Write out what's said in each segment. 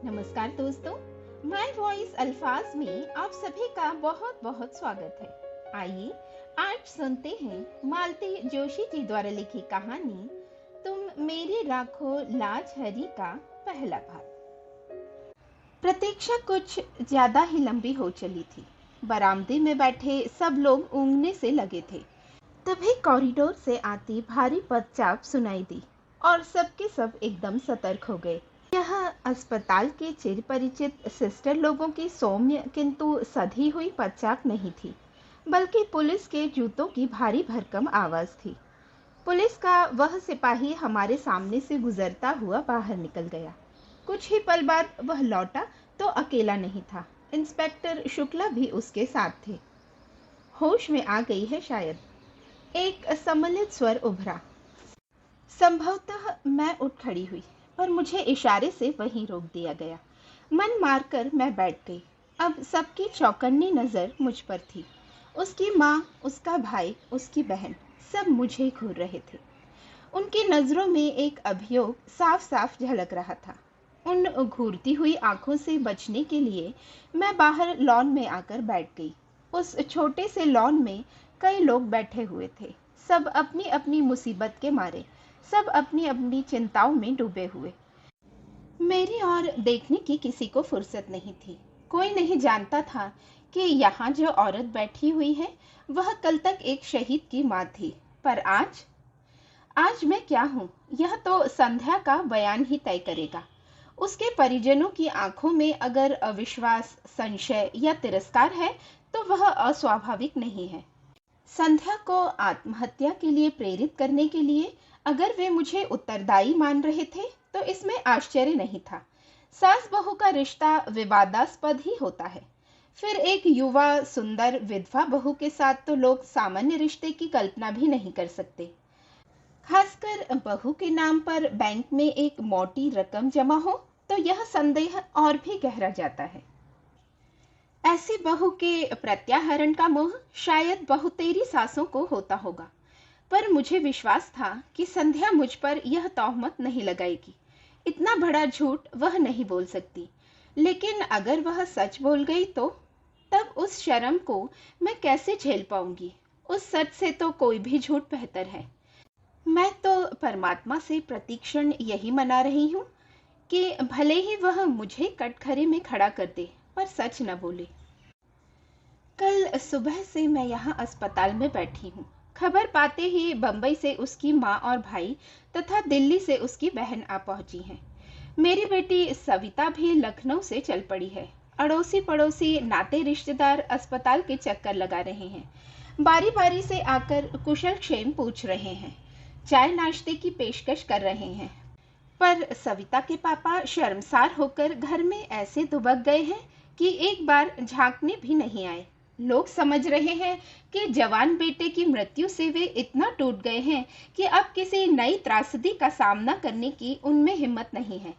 नमस्कार दोस्तों, my voice अल्फाज में आप सभी का बहुत बहुत स्वागत है। आइए आज सुनते हैं मालती जोशी जी द्वारा लिखी कहानी तुम मेरी राखो लाज हरी का पहला भाग। प्रतीक्षा कुछ ज्यादा ही लंबी हो चली थी। बरामदे में बैठे सब लोग ऊँघने से लगे थे। तभी कॉरिडोर से आती भारी पदचाप सुनाई दी और सबके सब एकदम सतर्क हो गए। यह अस्पताल के चिर परिचित सिस्टर लोगों की सौम्य किंतु सधी हुई पदचाप नहीं थी, बल्कि पुलिस के जूतों की भारी भरकम आवाज थी। पुलिस का वह सिपाही हमारे सामने से गुजरता हुआ बाहर निकल गया। कुछ ही पल बाद वह लौटा तो अकेला नहीं था, इंस्पेक्टर शुक्ला भी उसके साथ थे। होश में आ गई है शायद, एक सम्मिलित स्वर उभरा। संभवतः मैं उठ खड़ी हुई, पर मुझे इशारे से वहीं रोक दिया गया। मन मारकर मैं बैठ गई। अब सबकी चौकन्नी नजर मुझ पर थी। उसकी माँ, उसका भाई, उसकी बहन, सब मुझे घूर रहे थे। उनकी नजरों में एक अभियोग साफ साफ झलक रहा था। उन घूरती हुई आंखों से बचने के लिए मैं बाहर लॉन में आकर बैठ गई। उस छोटे से लॉन में कई लोग बैठे हुए थे, सब अपनी अपनी मुसीबत के मारे, सब अपनी अपनी चिंताओं में डूबे हुए। मेरी ओर देखने की किसी को फुर्सत नहीं थी। कोई नहीं जानता था कि यहाँ जो औरत बैठी हुई है वह कल तक एक शहीद की माँ थी। पर आज मैं क्या हूँ, यह तो संध्या का बयान ही तय करेगा। उसके परिजनों की आंखों में अगर अविश्वास, संशय या तिरस्कार है तो वह अस्वाभाविक नहीं है। संध्या को आत्महत्या के लिए प्रेरित करने के लिए अगर वे मुझे उत्तरदायी मान रहे थे तो इसमें आश्चर्य नहीं था। सास बहू का रिश्ता विवादास्पद ही होता है, फिर एक युवा सुंदर विधवा बहू के साथ तो लोग सामान्य रिश्ते की कल्पना भी नहीं कर सकते। खासकर बहू के नाम पर बैंक में एक मोटी रकम जमा हो तो यह संदेह और भी गहरा जाता है। ऐसी बहू के प्रत्याहरण का मोह शायद बहुतेरी सासों को होता होगा, पर मुझे विश्वास था कि संध्या मुझ पर यह तोहमत नहीं लगाएगी। इतना बड़ा झूठ वह नहीं बोल सकती, लेकिन अगर वह सच बोल गई तो तब उस शर्म को मैं कैसे झेल पाऊंगी। उस सच से तो कोई भी झूठ बेहतर है। मैं तो परमात्मा से प्रतिक्षण यही मना रही हूँ कि भले ही वह मुझे कटघरे में खड़ा कर दे, पर सच न बोले। कल सुबह से मैं यहाँ अस्पताल में बैठी हूँ। खबर पाते ही बंबई से उसकी माँ और भाई तथा दिल्ली से उसकी बहन आ पहुंची हैं। मेरी बेटी सविता भी लखनऊ से चल पड़ी है। अड़ोसी पड़ोसी नाते रिश्तेदार अस्पताल के चक्कर लगा रहे हैं, बारी बारी से आकर कुशल क्षेम पूछ रहे हैं, चाय नाश्ते की पेशकश कर रहे हैं। पर सविता के पापा शर्मसार होकर घर में ऐसे दुबक गए हैं कि एक बार झांकने भी नहीं आए। लोग समझ रहे हैं कि जवान बेटे की मृत्यु से वे इतना टूट गए हैं कि अब किसी नई त्रासदी का सामना करने की उनमें हिम्मत नहीं है।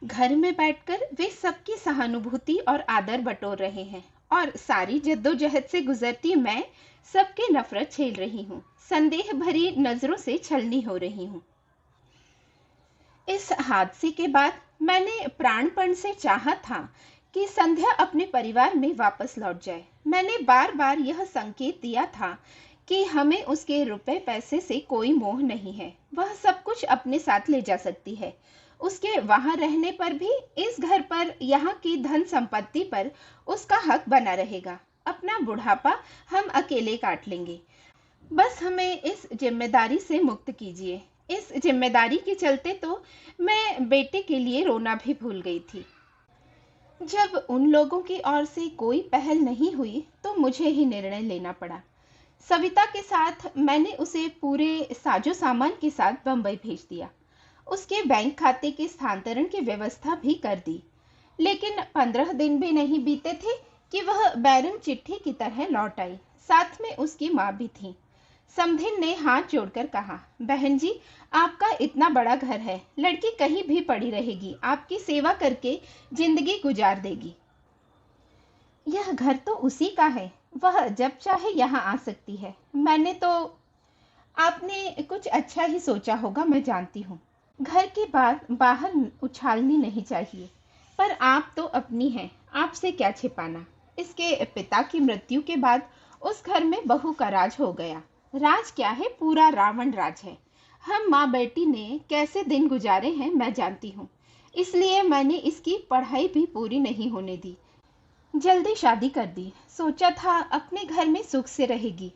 घर में बैठकर वे सबकी सहानुभूति और आदर बटोर रहे हैं और सारी जद्दोजहद से गुजरती मैं सबकी नफरत झेल रही हूँ, संदेह भरी नजरों से छलनी हो रही हूँ। इस हादसे के बाद मैंने प्राणपण से चाहा था कि संध्या अपने परिवार में वापस लौट जाए। मैंने बार बार यह संकेत दिया था कि हमें उसके रुपए पैसे से कोई मोह नहीं है, वह सब कुछ अपने साथ ले जा सकती है। उसके वहां रहने पर भी इस घर पर, यहाँ की धन संपत्ति पर उसका हक बना रहेगा। अपना बुढ़ापा हम अकेले काट लेंगे। बस हमें इस जिम्मेदारी से मुक्त कीजिए। इस जिम्मेदारी के चलते तो मैं बेटे के लिए रोना भी भूल गई थी। जब उन लोगों की ओर से कोई पहल नहीं हुई तो मुझे ही निर्णय लेना पड़ा। सविता के साथ मैंने उसे पूरे साजो सामान के साथ बंबई भेज दिया। उसके बैंक खाते के स्थानांतरण की व्यवस्था भी कर दी, लेकिन 15 दिन भी नहीं बीते थे कि वह बैरन चिट्ठी की तरह लौट आई। साथ में उसकी माँ भी थी। समधिन ने हाथ जोड़कर कहा, बहन जी, आपका इतना बड़ा घर है, लड़की कहीं भी पड़ी रहेगी, आपकी सेवा करके जिंदगी गुजार देगी। यह घर तो उसी का है, वह जब चाहे यहाँ आ सकती है। मैंने तो आपने कुछ अच्छा ही सोचा होगा, मैं जानती हूँ। घर की बात बाहर उछालनी नहीं चाहिए। पर आप तो अपनी हैं, आपसे क्या छिपाना। इसके पिता की मृत्यु के बाद उस घर में बहू का राज हो गया। राज क्या है, पूरा रावण राज है। हम माँ बेटी ने कैसे दिन गुजारे हैं मैं जानती हूँ। इसलिए मैंने इसकी पढ़ाई भी पूरी नहीं होने दी, जल्दी शादी कर दी। सोचा था अपने घर में सुख से रहेगी,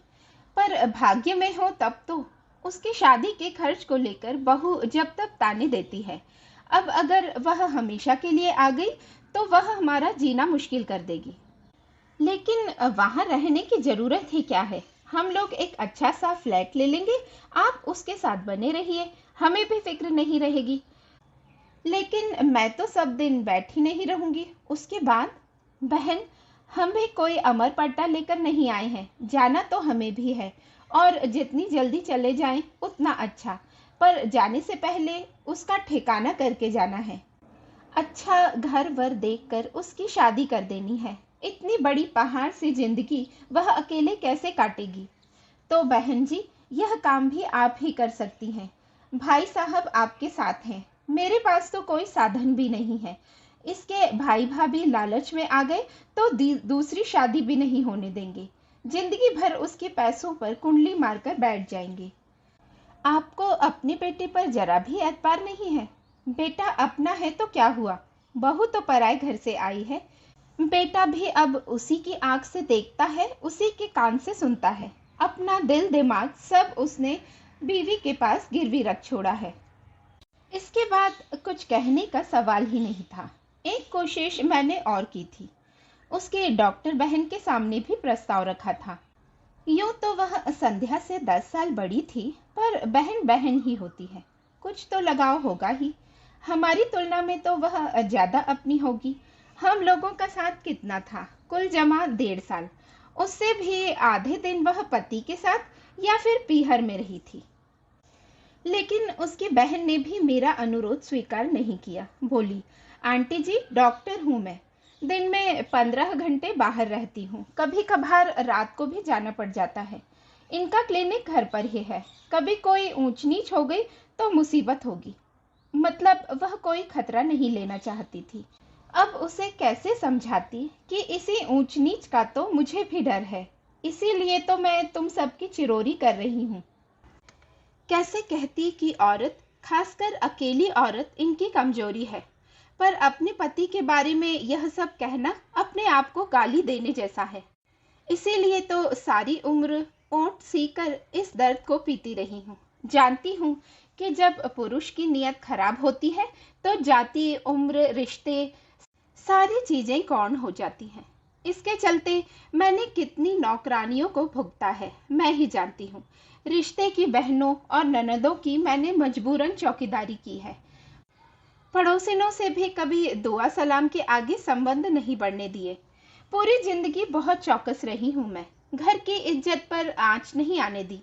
पर भाग्य में हो तब तो। उसकी शादी के खर्च को लेकर बहू जब तक ताने देती है। अब अगर वह हमेशा के लिए आ गई तो वह हमारा जीना मुश्किल कर देगी। लेकिन वहां रहने की जरूरत ही क्या है। हम लोग एक अच्छा सा फ्लैट ले लेंगे, आप उसके साथ बने रहिए, हमें भी फिक्र नहीं रहेगी। लेकिन मैं तो सब दिन बैठी नहीं रहूंगी। उसके बाद बहन, हम भी कोई अमर पट्टा लेकर नहीं आए हैं, जाना तो हमें भी है, और जितनी जल्दी चले जाएं उतना अच्छा। पर जाने से पहले उसका ठिकाना करके जाना है। अच्छा घर वर देखकर उसकी शादी कर देनी है। इतनी बड़ी पहाड़ सी जिंदगी वह अकेले कैसे काटेगी। तो बहन जी, यह काम भी आप ही कर सकती हैं। भाई साहब आपके साथ हैं, मेरे पास तो कोई साधन भी नहीं है। इसके भाई भाभी लालच में आ गए तो दूसरी शादी भी नहीं होने देंगे। जिंदगी भर उसके पैसों पर कुंडली मारकर बैठ जाएंगे। आपको अपने बेटे पर जरा भी एतबार नहीं है। बेटा अपना है तो क्या हुआ, बहू तो पराए घर से आई है। बेटा भी अब उसी की आंख से देखता है, उसी के कान से सुनता है। अपना दिल दिमाग सब उसने बीवी के पास गिरवी रख छोड़ा है। इसके बाद कुछ कहने का सवाल ही नहीं था। एक कोशिश मैंने और की थी। उसके डॉक्टर बहन के सामने भी प्रस्ताव रखा था। यूं तो वह संध्या से 10 साल बड़ी थी, पर बहन बहन ही होती है, कुछ तो लगाव होगा ही। हमारी तुलना में तो वह ज्यादा अपनी होगी। हम लोगों का साथ कितना था, कुल जमा 1.5 साल। उससे भी आधे दिन वह पति के साथ या फिर पीहर में रही थी। लेकिन उसकी बहन ने भी मेरा अनुरोध स्वीकार नहीं किया। बोली, आंटी जी, डॉक्टर हूँ मैं, दिन में 15 घंटे बाहर रहती हूँ, कभी कभार रात को भी जाना पड़ जाता है। इनका क्लिनिक घर पर ही है, कभी कोई ऊंच नीच हो गई तो मुसीबत होगी। मतलब वह कोई खतरा नहीं लेना चाहती थी। अब उसे कैसे समझाती कि इसी ऊंच नीच का तो मुझे भी डर है, इसीलिए तो मैं तुम सबकी चिरोरी कर रही हूँ। कैसे कहती कि औरत, खासकर अकेली औरत, इनकी कमजोरी है। पर अपने पति के बारे में यह सब कहना अपने आप को गाली देने जैसा है। इसीलिए तो सारी उम्र ओंठ सीकर इस दर्द को पीती रही हूँ। जानती हूँ कि जब पुरुष की नीयत खराब होती है तो जाति, उम्र, रिश्ते, सारी चीजें गौण हो जाती हैं। इसके चलते मैंने कितनी नौकरानियों को भुगता है मैं ही जानती हूँ। रिश्ते की बहनों और ननदों की मैंने मजबूरन चौकीदारी की है। पड़ोसिनों से भी कभी दुआ सलाम के आगे संबंध नहीं बढ़ने दिए। पूरी जिंदगी बहुत चौकस रही हूं मैं, घर की इज्जत पर आंच नहीं आने दी।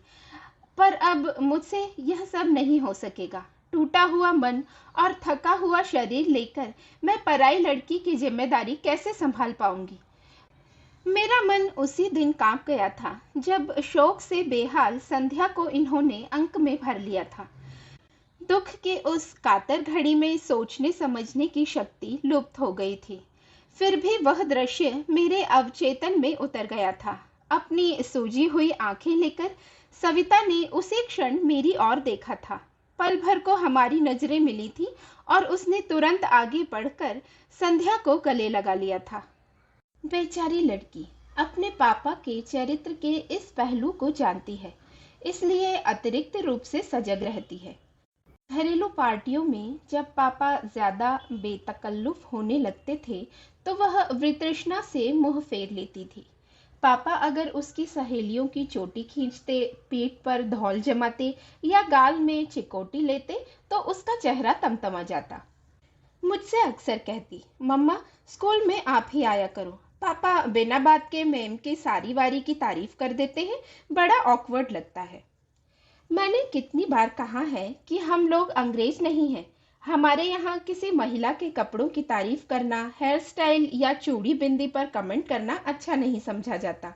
पर अब मुझसे यह सब नहीं हो सकेगा। टूटा हुआ मन और थका हुआ शरीर लेकर मैं पराई लड़की की जिम्मेदारी कैसे संभाल पाऊंगी। मेरा मन उसी दिन कांप गया था जब शोक से बेहाल संध्या को इन्होंने अंक में भर लिया था। दुख के उस कातर घड़ी में सोचने समझने की शक्ति लुप्त हो गई थी। फिर भी वह दृश्य मेरे अवचेतन में उतर गया था। अपनी सूजी हुई आंखें लेकर सविता ने उसी क्षण मेरी ओर देखा था। पल भर को हमारी नजरें मिली थी और उसने तुरंत आगे बढ़कर संध्या को गले लगा लिया था। बेचारी लड़की अपने पापा के चरित्र के इस पहलू को जानती है, इसलिए अतिरिक्त रूप से सजग रहती है। घरेलू पार्टियों में जब पापा ज्यादा बेतकल्लुफ होने लगते थे तो वह वितृष्णा से मुंह फेर लेती थी। पापा अगर उसकी सहेलियों की चोटी खींचते, पीठ पर धौल जमाते या गाल में चिकोटी लेते तो उसका चेहरा तमतमा जाता। मुझसे अक्सर कहती, मम्मा स्कूल में आप ही आया करो, पापा बिना बात के मैम की सारी वारी की तारीफ कर देते हैं, बड़ा ऑकवर्ड लगता है। मैंने कितनी बार कहा है कि हम लोग अंग्रेज नहीं हैं। हमारे यहाँ किसी महिला के कपड़ों की तारीफ करना, हेयर स्टाइल या चूड़ी बिंदी पर कमेंट करना अच्छा नहीं समझा जाता।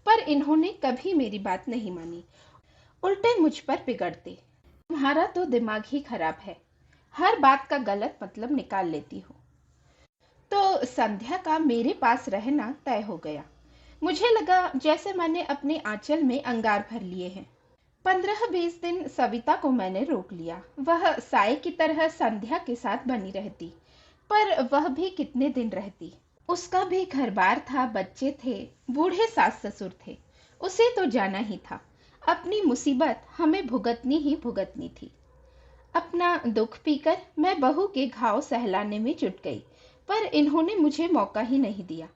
पर इन्होंने कभी मेरी बात नहीं मानी, उल्टे मुझ पर बिगड़ते। तुम्हारा तो दिमाग ही खराब है, हर बात का गलत मतलब निकाल लेती हो। तो संध्या का मेरे पास रहना तय हो गया। मुझे लगा जैसे मैंने अपने आंचल में अंगार भर लिए हैं। 15-20 दिन सविता को मैंने रोक लिया। वह साए की तरह संध्या के साथ बनी रहती, पर वह भी कितने दिन रहती। उसका भी घर बार था, बच्चे थे, बूढ़े सास ससुर थे। उसे तो जाना ही था। अपनी मुसीबत हमें भुगतनी ही भुगतनी थी। अपना दुख पीकर मैं बहू के घाव सहलाने में जुट गई, पर इन्होंने मुझे मौका ही नहीं दिया।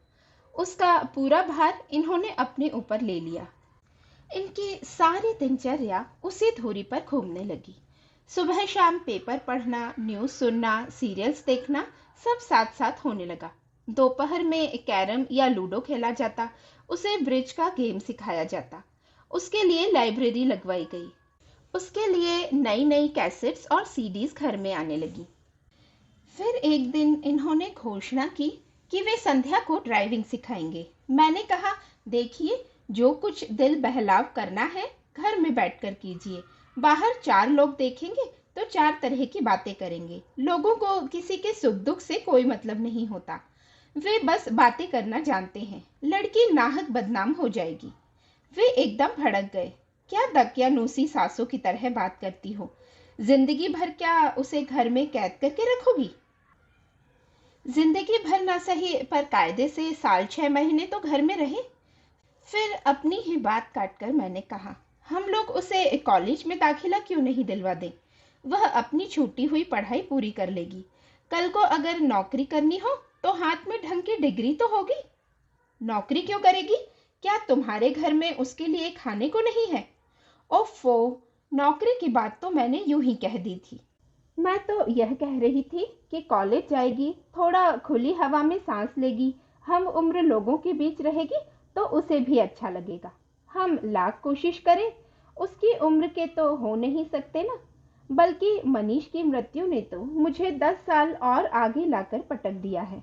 उसका पूरा भार इन्होंने अपने ऊपर ले लिया। इनकी सारी दिनचर्या उसी धुरी पर घूमने लगी। सुबह शाम पेपर पढ़ना, न्यूज़ सुनना, सीरियल्स देखना, सब साथ साथ होने लगा। दोपहर में कैरम या लूडो खेला जाता, उसे ब्रिज का गेम सिखाया जाता। उसके लिए लाइब्रेरी लगवाई गई। उसके लिए नई नई कैसेट्स और सीडीज घर में आने लगी। फिर एक दिन इन्होंने घोषणा की कि वे संध्या को ड्राइविंग सिखाएंगे। मैंने कहा, देखिए, जो कुछ दिल बहलाव करना है घर में बैठकर कीजिए। बाहर 4 लोग देखेंगे तो 4 तरह की बातें करेंगे। लोगों को किसी के सुख दुख से कोई मतलब नहीं होता। वे बस बातें करना जानते हैं। लड़की नाहक बदनाम हो जाएगी। वे एकदम भड़क गए। क्या दकियानूसी सासों की तरह बात करती हो? जिंदगी भर क्या उसे घर में कैद करके रखोगी? जिंदगी भर ना सही, पर कायदे से साल 6 महीने तो घर में रहे। फिर अपनी ही बात काटकर मैंने कहा, हम लोग उसे कॉलेज में दाखिला क्यों नहीं दिलवा दें? वह अपनी छूटी हुई पढ़ाई पूरी कर लेगी। कल को अगर नौकरी करनी हो तो हाथ में ढंग की डिग्री तो होगी। नौकरी क्यों करेगी? क्या तुम्हारे घर में उसके लिए खाने को नहीं है? ओफो, नौकरी की बात तो मैंने यूं ही कह दी थी। मैं तो यह कह रही थी कि कॉलेज जाएगी, थोड़ा खुली हवा में सांस लेगी, हम उम्र लोगों के बीच रहेगी तो उसे भी अच्छा लगेगा। हम लाख कोशिश करें, उसकी उम्र के तो हो नहीं सकते ना। बल्कि मनीष की मृत्यु ने तो मुझे 10 साल और आगे लाकर पटक दिया है।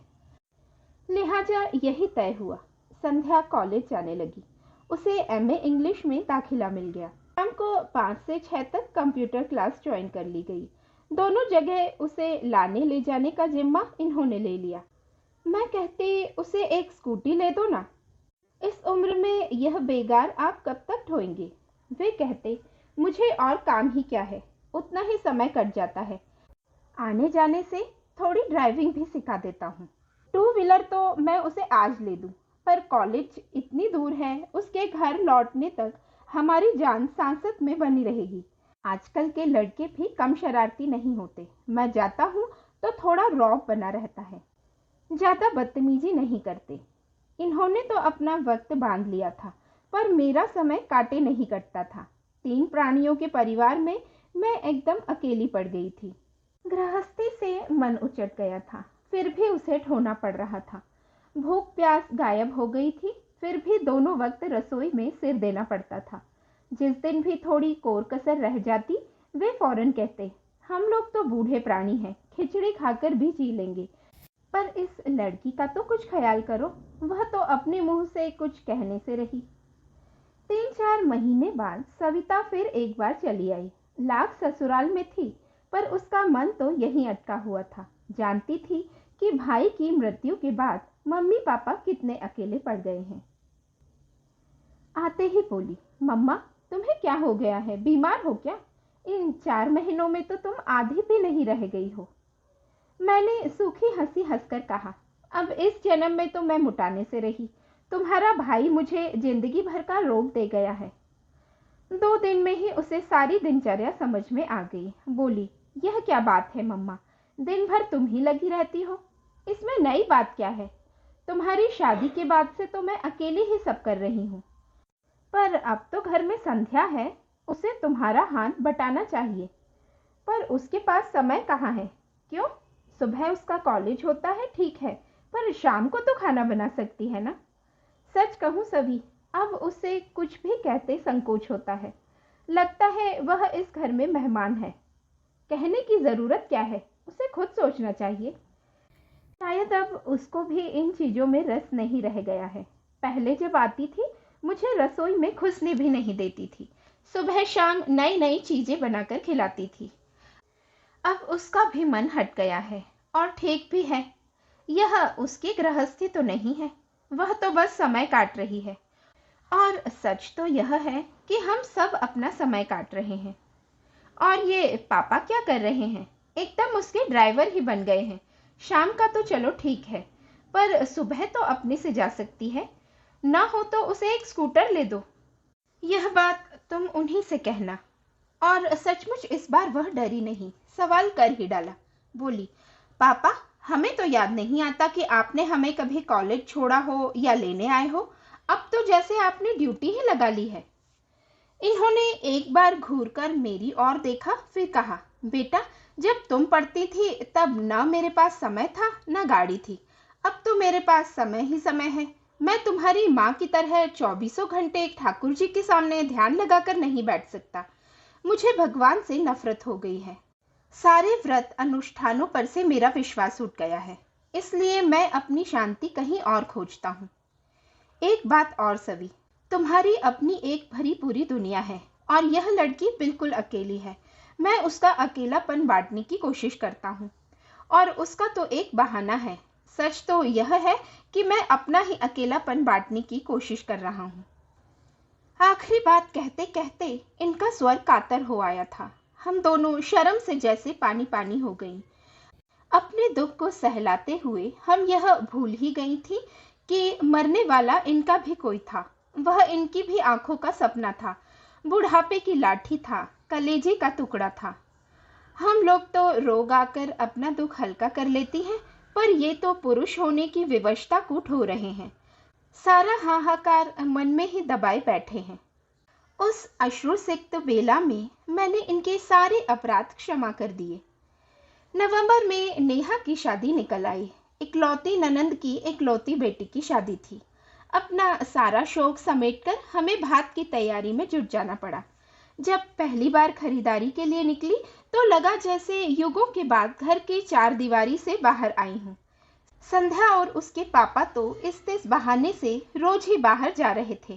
लिहाजा यही तय हुआ। संध्या कॉलेज जाने लगी। उसे एमए इंग्लिश में दाखिला मिल गया। शाम को 5 से 6 तक कंप्यूटर क्लास ज्वाइन कर ली गई। दोनों जगह उसे लाने ले जाने का जिम्मा इन्होंने ले लिया। मैं कहती, उसे एक स्कूटी ले दो ना। इस उम्र में यह बेगार आप कब तक ढोएंगे? वे कहते, मुझे और काम ही क्या है, उतना ही समय कट जाता है। आने जाने से थोड़ी ड्राइविंग भी सिखा देता हूँ। 2 व्हीलर तो मैं उसे आज ले दूँ, पर कॉलेज इतनी दूर है, उसके घर लौटने तक हमारी जान सांसत में बनी रहेगी। आजकल के लड़के भी कम शरारती नहीं होते। मैं जाता हूँ तो थोड़ा रौब बना रहता है, ज़्यादा बदतमीजी नहीं करते। इन्होंने तो अपना वक्त बांध लिया था, पर मेरा समय काटे नहीं कटता था। 3 प्राणियों के परिवार में मैं एकदम अकेली पड़ गई थी। गृहस्थी से मन उचट गया था, फिर भी उसे ढोना पड़ रहा था। भूख प्यास गायब हो गई थी, फिर भी दोनों वक्त रसोई में सिर देना पड़ता था। जिस दिन भी थोड़ी कोर कसर रह जाती, वे फौरन कहते, हम लोग तो बूढ़े प्राणी हैं, खिचड़ी खाकर भी जी लेंगे, पर इस लड़की का तो कुछ ख्याल करो, वह तो अपने मुंह से कुछ कहने से रही। 3-4 महीने बाद सविता फिर एक बार चली आई। लाख ससुराल में थी, पर उसका मन तो यहीं अटका हुआ था। जानती थी कि भाई की मृत्यु के बाद मम्मी पापा कितने अकेले पड़ गए हैं। आते ही बोली, मम्मा, तुम्हें क्या हो गया है? बीमार हो क्या? इन 4 महीनों में तो तुम आधी भी नहीं रह गई हो। मैंने सूखी हंसी हंसकर कहा, अब इस जन्म में तो मैं मुटाने से रही। तुम्हारा भाई मुझे जिंदगी भर का रोग दे गया है। 2 दिन में ही उसे सारी दिनचर्या समझ में आ गई। बोली, यह क्या बात है मम्मा, दिन भर तुम ही लगी रहती हो, इसमें नई बात क्या है? तुम्हारी शादी के बाद से तो मैं अकेली ही सब कर रही हूँ, पर अब तो घर में संध्या है, उसे तुम्हारा हाथ बटाना चाहिए। पर उसके पास समय कहाँ है? क्यों? सुबह उसका कॉलेज होता है, ठीक है, पर शाम को तो खाना बना सकती है ना। सच कहूँ सभी, अब उसे कुछ भी कहते संकोच होता है। लगता है वह इस घर में मेहमान है। कहने की जरूरत क्या है, उसे खुद सोचना चाहिए। शायद अब उसको भी इन चीजों में रस नहीं रह गया है। पहले जब आती थी, मुझे रसोई में घुसने भी नहीं देती थी। सुबह शाम नई नई चीजें बनाकर खिलाती थी। अब उसका भी मन हट गया है, और ठीक भी है। यह उसकी गृहस्थी तो नहीं है, वह तो बस समय काट रही है। और सच तो यह है कि हम सब अपना समय काट रहे हैं। और ये पापा क्या कर रहे हैं? एकदम उसके ड्राइवर ही बन गए हैं। शाम का तो चलो ठीक है, पर सुबह तो अपने से जा सकती है। ना हो तो उसे एक स्कूटर ले दो। यह बात तुम उन्हीं से कहना। और सचमुच इस बार वह डरी नहीं, सवाल कर ही डाला। बोली, पापा, हमें तो याद नहीं आता कि आपने हमें कभी कॉलेज छोड़ा हो या लेने आए हो। अब तो जैसे आपने ड्यूटी ही लगा ली है। इन्होंने एक बार घूरकर मेरी ओर देखा, फिर कहा, बेटा, जब तुम पढ़ती थी तब न मेरे पास समय था न गाड़ी थी। अब तो मेरे पास समय ही समय है। मैं तुम्हारी माँ की तरह चौबीसों घंटे एक ठाकुर जी के सामने ध्यान लगाकर नहीं बैठ सकता। मुझे भगवान से नफरत हो गई है। सारे व्रत अनुष्ठानों पर से मेरा विश्वास उठ गया है, इसलिए मैं अपनी शांति कहीं और खोजता हूँ। एक बात और सवी, तुम्हारी अपनी एक भरी पूरी दुनिया है और यह लड़की बिल्कुल अकेली है। मैं उसका अकेलापन बांटने की कोशिश करता हूँ और उसका तो एक बहाना है। सच तो यह है कि मैं अपना ही अकेलापन बांटने की कोशिश कर रहा हूँ। आखिरी बात कहते कहते इनका स्वर कातर हो आया था। हम दोनों शर्म से जैसे पानी पानी हो गईं। अपने दुख को सहलाते हुए हम यह भूल ही गई थी कि मरने वाला इनका भी कोई था। वह इनकी भी आंखों का सपना था, बुढ़ापे की लाठी था, कलेजे का टुकड़ा था। हम लोग तो रोग आकर अपना दुख हल्का कर लेती हैं, पर ये तो पुरुष होने की विवशता को ढो रहे हैं। सारा हाहाकार मन में ही दबाए बैठे हैं। उस अश्रुसिक्त बेला में मैंने इनके सारे अपराध क्षमा कर दिए। नवंबर में नेहा की शादी निकल आई। इकलौती ननंद की इकलौती बेटी की शादी थी। अपना सारा शौक समेटकर हमें भात की तैयारी में जुट जाना पड़ा। जब पहली बार खरीदारी के लिए निकली तो लगा जैसे युगों के बाद घर की चार दीवारी से बाहर आई हूँ। संध्या और उसके पापा तो इस बहाने से रोज ही बाहर जा रहे थे,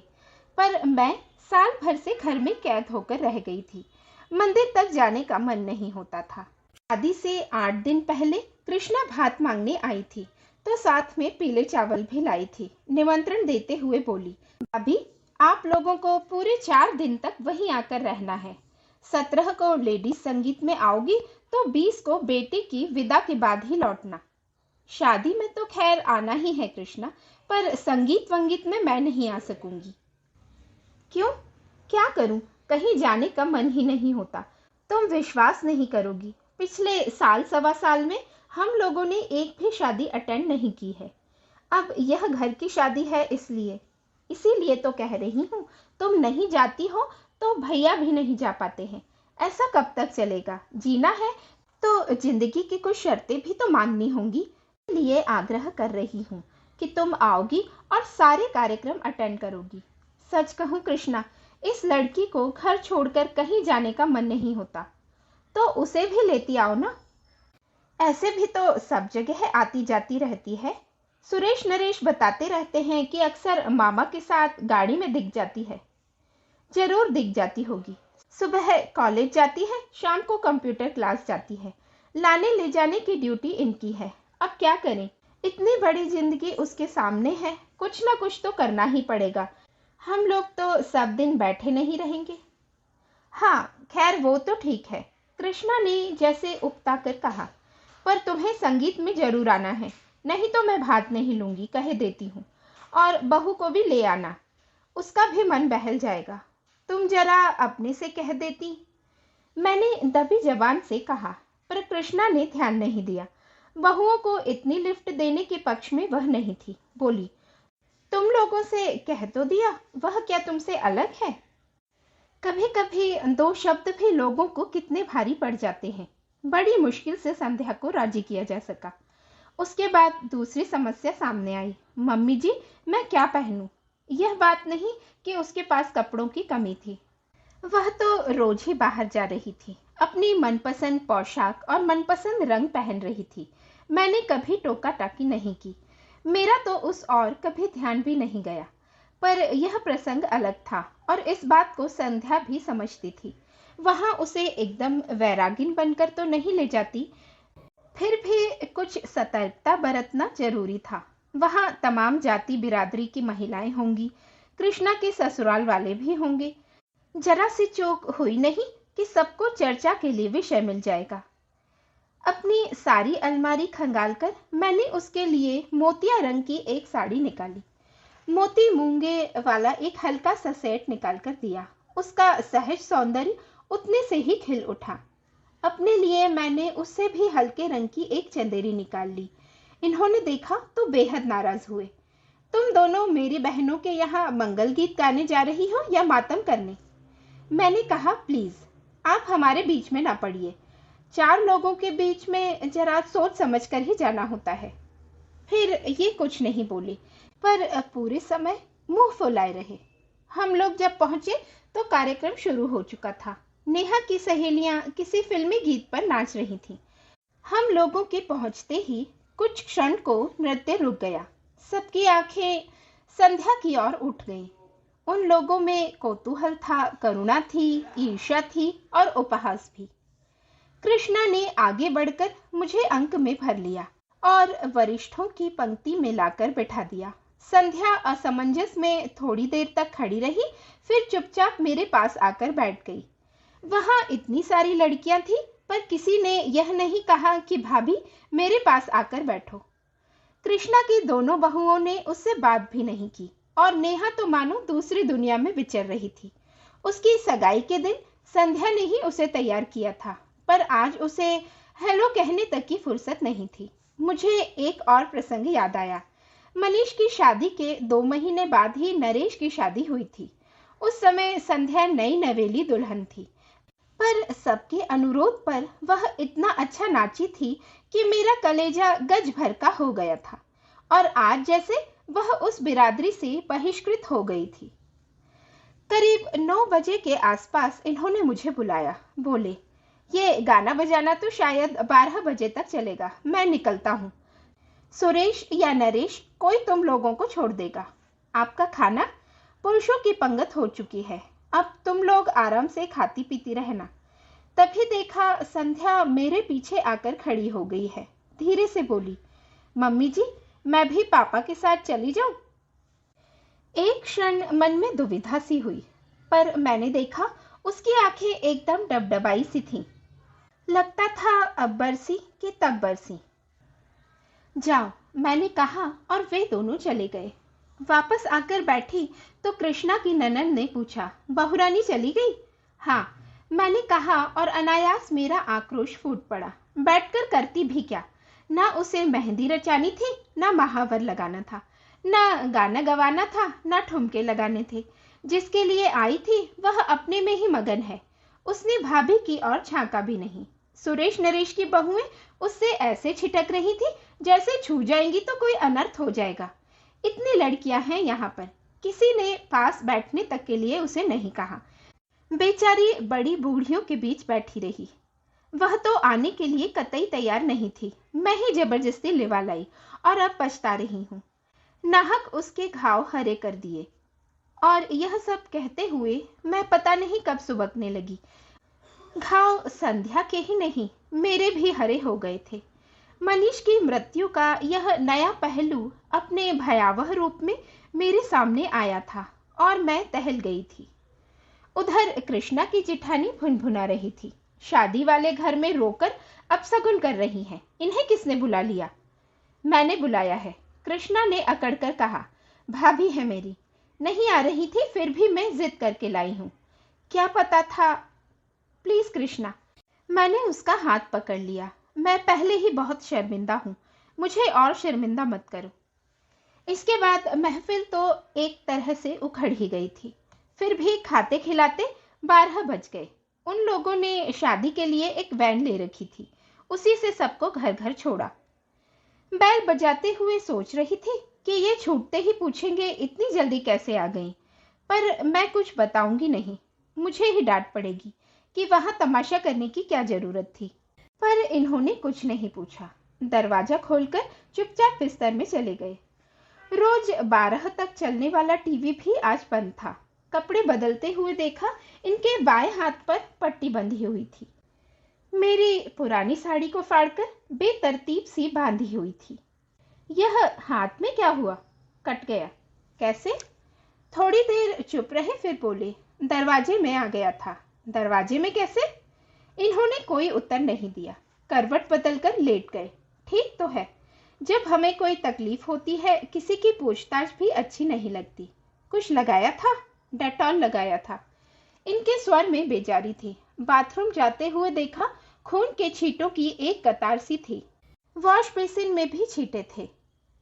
पर मैं साल भर से घर में कैद होकर रह गई थी। मंदिर तक जाने का मन नहीं होता था। शादी से 8 दिन पहले कृष्णा भात मांगने आई थी तो साथ में पीले चावल भी लाई थी। निमंत्रण देते हुए बोली, अभी आप लोगों को पूरे 4 दिन तक वहीं आकर रहना है। 17 को लेडीज संगीत में आओगी तो 20 को बेटे की विदा के बाद ही लौटना। शादी में तो खैर आना ही है कृष्णा, पर संगीत वंगीत में मैं नहीं आ सकूंगी। क्यों? क्या करूं? कहीं जाने का मन ही नहीं होता। तुम विश्वास नहीं करोगी, पिछले साल सवा साल में हम लोगों ने एक भी शादी अटेंड नहीं की है। अब यह घर की शादी है, इसीलिए तो कह रही हूँ। तुम नहीं जाती हो तो भैया भी नहीं जा पाते हैं। ऐसा कब तक चलेगा? जीना है तो जिंदगी की कुछ शर्तें भी तो माननी होंगी। इसलिए आग्रह कर रही हूँ कि तुम आओगी और सारे कार्यक्रम अटेंड करोगी। सच कहूँ कृष्णा, इस लड़की को घर छोड़कर कहीं जाने का मन नहीं होता, तो उसे भी लेती आओ ना। ऐसे भी तो सब जगह आती जाती रहती है। सुरेश नरेश बताते रहते हैं कि अक्सर मामा के साथ गाड़ी में दिख जाती है। जरूर दिख जाती होगी। सुबह कॉलेज जाती है, शाम को कंप्यूटर क्लास जाती है। लाने ले जाने की ड्यूटी इनकी है। अब क्या करें? इतनी बड़ी जिंदगी उसके सामने है, कुछ ना कुछ तो करना ही पड़ेगा। हम लोग तो सब दिन बैठे नहीं रहेंगे। हाँ खैर वो तो ठीक है, कृष्णा ने जैसे उकता कर कहा, पर तुम्हें संगीत में जरूर आना है, नहीं तो मैं भात नहीं लूंगी, कह देती हूँ। और बहू को भी ले आना, उसका भी मन बहल जाएगा। तुम जरा अपने से कह देती। मैंने दबी जबान से कहा, पर कृष्णा ने ध्यान नहीं दिया। बहुओं को इतनी लिफ्ट देने के पक्ष में वह नहीं थी। बोली, तुम लोगों से कह तो दिया, वह क्या तुमसे अलग है? कभी कभी 2 शब्द भी लोगों को कितने भारी पड़ जाते हैं। बड़ी मुश्किल से संध्या को राजी किया जा सका। उसके बाद दूसरी समस्या सामने आई। मम्मी जी, मैं क्या पहनूं? यह बात नहीं कि उसके पास कपड़ों की कमी थी, वह तो रोज ही बाहर जा रही थी, अपनी मनपसंद पोशाक और मनपसंद रंग पहन रही थी। मैंने कभी टोका टाकी नहीं की, मेरा तो उस और कभी ध्यान भी नहीं गया। पर यह प्रसंग अलग था और इस बात को संध्या भी समझती थी। वहां उसे एकदम वैरागिन बनकर तो नहीं ले जाती, फिर भी कुछ सतर्कता बरतना जरूरी था। वहां तमाम जाति बिरादरी की महिलाएं होंगी, कृष्णा के ससुराल वाले भी होंगे। जरा सी चूक हुई नहीं कि सबको चर्चा के लिए विषय मिल जाएगा। अपनी सारी अलमारी खंगालकर मैंने उसके लिए मोतिया रंग की एक साड़ी निकाली। मोती मूंगे वाला एक हल्का सा सेट निकाल कर दिया। उसका सहज सौंदर्य उतने से ही खिल उठा। अपने लिए मैंने उससे भी हल्के रंग की एक चंदेरी निकाल ली। इन्होंने देखा तो बेहद नाराज हुए। तुम दोनों मेरी बहनों के यहाँ मंगल गीत गाने जा रही हो या मातम करने? मैंने कहा, प्लीज आप हमारे बीच में ना पड़िए। 4 लोगों के बीच में जरा सोच समझ कर ही जाना होता है। फिर ये कुछ नहीं बोले, पर पूरे समय मुंह फुलाए रहे। हम लोग जब पहुंचे तो कार्यक्रम शुरू हो चुका था। नेहा की सहेलियां किसी फिल्मी गीत पर नाच रही थीं। हम लोगों के पहुंचते ही कुछ क्षण को नृत्य रुक गया। सबकी आंखें संध्या की ओर उठ गईं। उन लोगों में कौतूहल था, करुणा थी, ईर्ष्या थी और उपहास भी। कृष्णा ने आगे बढ़कर मुझे अंक में भर लिया और वरिष्ठों की पंक्ति में लाकर बैठा दिया। संध्या असमंजस में थोड़ी देर तक खड़ी रही, फिर चुपचाप मेरे पास आकर बैठ गई। वहां इतनी सारी लड़कियां थी, पर किसी ने यह नहीं कहा कि भाभी मेरे पास आकर बैठो। कृष्णा की दोनों बहुओं ने उससे बात भी नहीं की और नेहा तो मानो दूसरी दुनिया में विचर रही थी। उसकी सगाई के दिन संध्या ने ही उसे तैयार किया था, पर आज उसे हेलो कहने तक की फुर्सत नहीं थी। मुझे एक और प्रसंग याद आया। मनीष की शादी के 2 महीने बाद ही नरेश की शादी हुई थी। उस समय संध्या नई नवेली दुल्हन थी, पर सबके अनुरोध पर वह इतना अच्छा नाची थी कि मेरा कलेजा गज भर का हो गया था और आज जैसे वह उस बिरादरी से बहिष्कृत हो गई थी। करीब 9 बजे के आसपास इन्होंने मुझे बुलाया। बोले, ये गाना बजाना तो शायद 12 बजे तक चलेगा, मैं निकलता हूँ। सुरेश या नरेश कोई तुम लोगों को छोड़ देगा। आपका खाना पुरुषों की पंगत हो चुकी है, अब तुम लोग आराम से खाती पीती रहना। तभी देखा संध्या मेरे पीछे आकर खड़ी हो गई है। धीरे से बोली, मम्मी जी मैं भी पापा के साथ चली जाऊं? एक क्षण मन में दुविधा सी हुई, पर मैंने देखा उसकी आंखें एकदम डबडबाई सी थीं। लगता था अब बरसी कि तब बरसी। जाओ, मैंने कहा और वे दोनों चले गए। वापस आकर बैठी तो कृष्णा की ननद ने पूछा, बहुरानी चली गई? हाँ, मैंने कहा और अनायास मेरा आक्रोश फूट पड़ा। बैठकर करती भी क्या? ना उसे मेहंदी रचानी थी, ना महावर लगाना था, ना गाना गवाना था, ना ठुमके लगाने थे। जिसके लिए आई थी वह अपने में ही मगन है। उसने भाभी की और झांका भी नहीं। सुरेश नरेश की बहुएं उससे ऐसे छिटक रही थी जैसे छू जाएंगी तो कोई अनर्थ हो जाएगा। इतनी लड़कियां हैं यहाँ पर, किसी ने पास बैठने तक के लिए उसे नहीं कहा। बेचारी बड़ी बूढ़ियों के बीच बैठी रही। वह तो आने के लिए कतई तैयार नहीं थी। मैं ही जबरदस्ती लिवा लाई और अब पछता रही हूँ। नाहक उसके घाव हरे कर दिए। और यह सब कहते हुए मैं पता नहीं कब सुबकने लगी। घाव संध्या के ही नहीं, मेरे भी हरे हो गए थे। मनीष की मृत्यु का यह नया पहलू अपने भयावह रूप में मेरे सामने आया था और मैं टहल गई थी। उधर कृष्णा की जिठानी भुनभुना रही थी। शादी वाले घर में रोकर अपशगुन कर रही हैं। इन्हें किसने बुला लिया? मैंने बुलाया है, कृष्णा ने अकड़कर कहा। भाभी है मेरी, नहीं आ रही थी फिर भी मैं जिद करके लाई हूँ। क्या पता था। प्लीज कृष्णा। मैंने उसका हाथ पकड़ लिया। मैं पहले ही बहुत शर्मिंदा हूँ, मुझे और शर्मिंदा मत करो। इसके बाद महफिल तो एक तरह से उखड़ ही गई थी। फिर भी खाते खिलाते 12 बज गए। उन लोगों ने शादी के लिए एक वैन ले रखी थी, उसी से सबको घर घर छोड़ा। बैल बजाते हुए सोच रही थी कि ये छूटते ही पूछेंगे इतनी जल्दी कैसे आ गई, पर मैं कुछ बताऊंगी नहीं। मुझे ही डांट पड़ेगी कि वहां तमाशा करने की क्या जरूरत थी। पर इन्होंने कुछ नहीं पूछा। दरवाजा खोलकर चुपचाप बिस्तर में चले गए। रोज 12 तक चलने वाला टीवी भी आज बंद था। कपड़े बदलते हुए देखा, इनके बाएं हाथ पर पट्टी बंधी हुई थी। मेरी पुरानी साड़ी को फाड़कर बेतरतीब सी बांधी हुई थी। यह हाथ में क्या हुआ? कट गया। कैसे? थोड़ी देर चुप रहे, फिर बोले, दरवाजे में आ गया था। दरवाजे में कैसे? इन्होंने कोई उत्तर नहीं दिया, करवट बदलकर लेट गए। ठीक तो है, जब हमें कोई तकलीफ होती है किसी की पूछताछ भी अच्छी नहीं लगती। कुछ लगाया था? डेटॉल लगाया था। इनके स्वर में बेजारी थी। बाथरूम जाते हुए देखा, खून के छींटों की एक कतार सी थी। वॉश बेसिन में भी छींटे थे।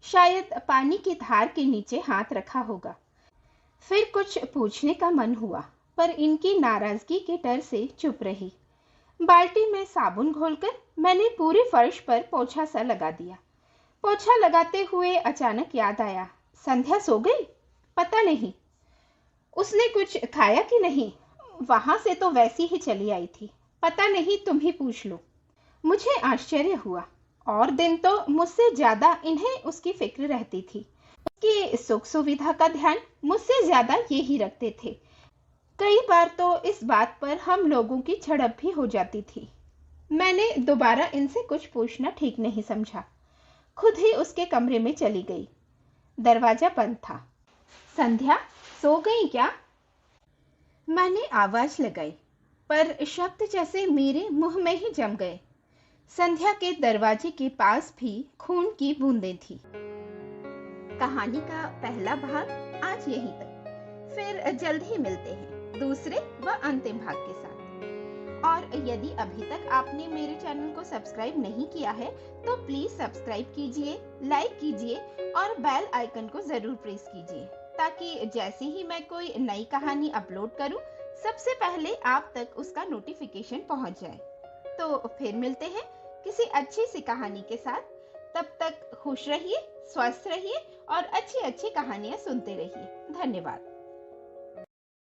शायद पानी की धार के नीचे हाथ रखा होगा। फिर कुछ पूछने का मन हुआ, पर इनकी नाराजगी के डर से चुप रही। बाल्टी में साबुन घोलकर मैंने पूरे फर्श पर पोछा सा लगा दिया। पोछा लगाते हुए अचानक याद आया, संध्या सो गई? पता नहीं। उसने कुछ खाया कि नहीं? वहां से तो वैसी ही चली आई थी। पता नहीं, तुम ही पूछ लो। मुझे आश्चर्य हुआ। और दिन तो मुझसे ज्यादा इन्हें उसकी फिक्र रहती थी। उसकी सुख सुविधा का ध्यान मुझसे ज्यादा ये ही रखते थे। कई बार तो इस बात पर हम लोगों की झड़प भी हो जाती थी। मैंने दोबारा इनसे कुछ पूछना ठीक नहीं समझा। खुद ही उसके कमरे में चली गई। दरवाजा बंद था। संध्या सो गई क्या? मैंने आवाज लगाई, पर शब्द जैसे मेरे मुंह में ही जम गए। संध्या के दरवाजे के पास भी खून की बूंदें थी। कहानी का पहला भाग आज यहीं तक। फिर जल्द ही मिलते हैं दूसरे व अंतिम भाग के साथ। और यदि अभी तक आपने मेरे चैनल को सब्सक्राइब नहीं किया है तो प्लीज सब्सक्राइब कीजिए, लाइक कीजिए और बेल आइकन को जरूर प्रेस कीजिए, ताकि जैसे ही मैं कोई नई कहानी अपलोड करूं सबसे पहले आप तक उसका नोटिफिकेशन पहुंच जाए। तो फिर मिलते हैं किसी अच्छी सी कहानी के साथ। तब तक खुश रहिए, स्वस्थ रहिए और अच्छी अच्छी कहानियां सुनते रहिए। धन्यवाद।